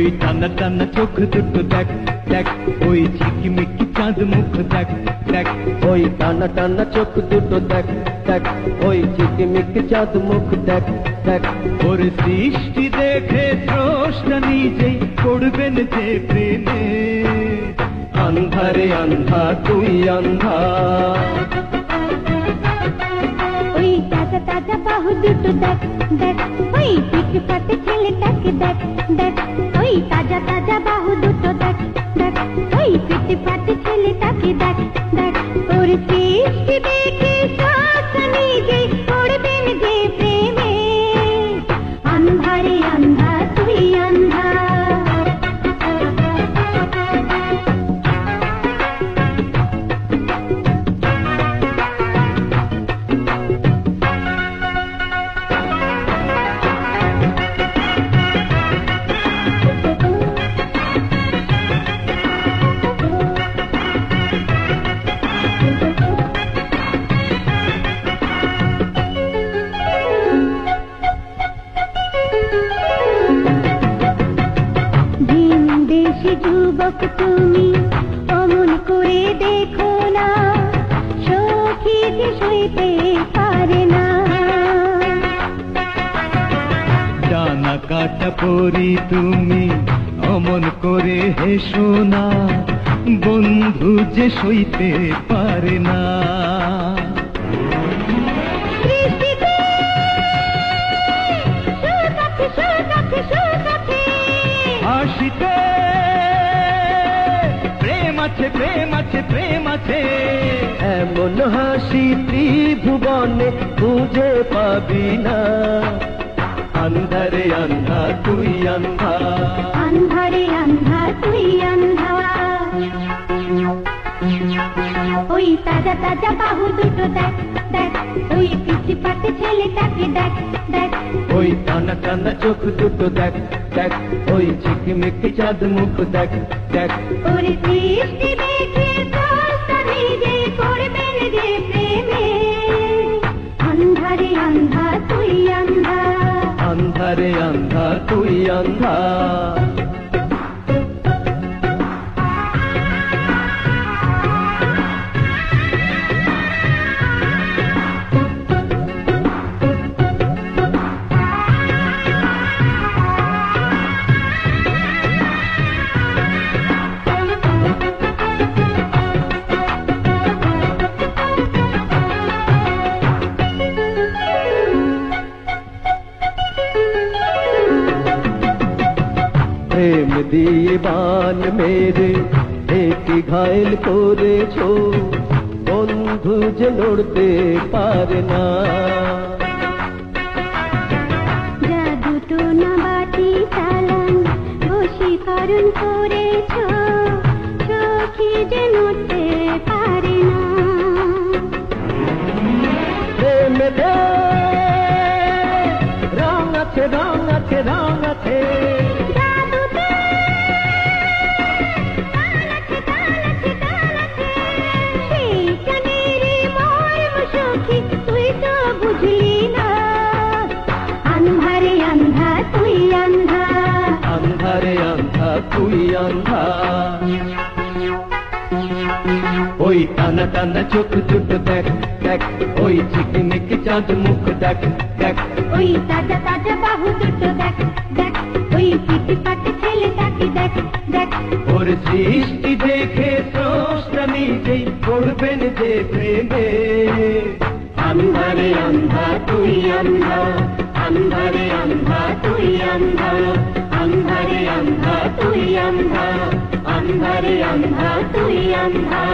ওই টানা টানা চোখ দুটো দেখ দেখ, ওই ঝিকিমিকি চাঁদ মুখ দেখ দেখ, ওই টানা টানা চোখ দুটো দেখ দেখ, ওই ঝিকিমিকি চাঁদ মুখ দেখ দেখ। ওর সৃষ্টি দেখে স্রষ্টা নিজেই পড়বেন যে প্রেমে। আন্ধারে আন্ধা তুই আন্ধা, ওই তাজা তাজা বাহু দুটো দেখ দেখ, ওই পিঠ পাতে ছেলেটাকে দেখ দেখ, ওই তাজা তাজা বাহু দুটো দেখ দেখ, ওই পিঠ পাতে ছেলেটাকে দেখ দেখ। ওর সৃষ্টি দেখে স্রষ্টা নিজেই পড়বেন যে প্রেমে। আন্ধারে আন্ধা তুই আন্ধা। যুবক তুমি অমন করে দেখো না, সখী যে সইতে পারে না। ডানা কাটা পরি তুমি অমন করে হেসো না, বন্ধু যে সইতে পারে না। হাসিতে প্রেম আছে প্রেম আছে প্রেম আছে, এমন হাসি ত্রিভুবনে খুঁজে পাবি না। আন্ধারে আন্ধা তুই আন্ধা, আন্ধারে আন্ধা তুই আন্ধা। ওই তাজা তাজা বাহু দুটো দেখ দেখ, ওই পিঠে পাতে ছেলেটাকে দেখ দেখ, ওই টানা টানা চোখ দুটো দেখ দেখ, ওই ঝিকিমিকি চাঁদ মুখ দেখ দেখ। ওর সৃষ্টি দেখে স্রষ্টা নিজেই পড়বেন যে প্রেমে। আন্ধারে আন্ধা তুই আন্ধা, আন্ধারে আন্ধা তুই আন্ধা। প্রেম দিয়ে বান মেরে একে ঘায়েল করেছো, বন্ধু যে লড়তে পারে না। জাদু টোনা বাটি চালান বশীকরণ করেছো, সখী যে নড়তে পারে না। প্রেমেতে রং আছে রং আছে রং আছে, আন্ধারে আন্ধা তুই আন্ধা, আন্ধারে আন্ধা তুই আন্ধা। ওই টানা টানা চোখ দুটো দেখ দেখ, ওই ঝিকিমিকি চাঁদ মুখ দেখ দেখ, ওই তাজা তাজা বাহু দুটো দেখ দেখ, ওই পিঠে পাতে ছেলেটাকে দেখ দেখ। ওর সৃষ্টি দেখে স্রষ্টা নিজেই পড়বেন যে প্রেমে। আন্ধারে আন্ধা তুই আন্ধা, আন্ধারে আন্ধা তুই আন্ধা, আন্ধারে আন্ধা তুই আন্ধা, আন্ধারে আন্ধা তুই আন্ধা।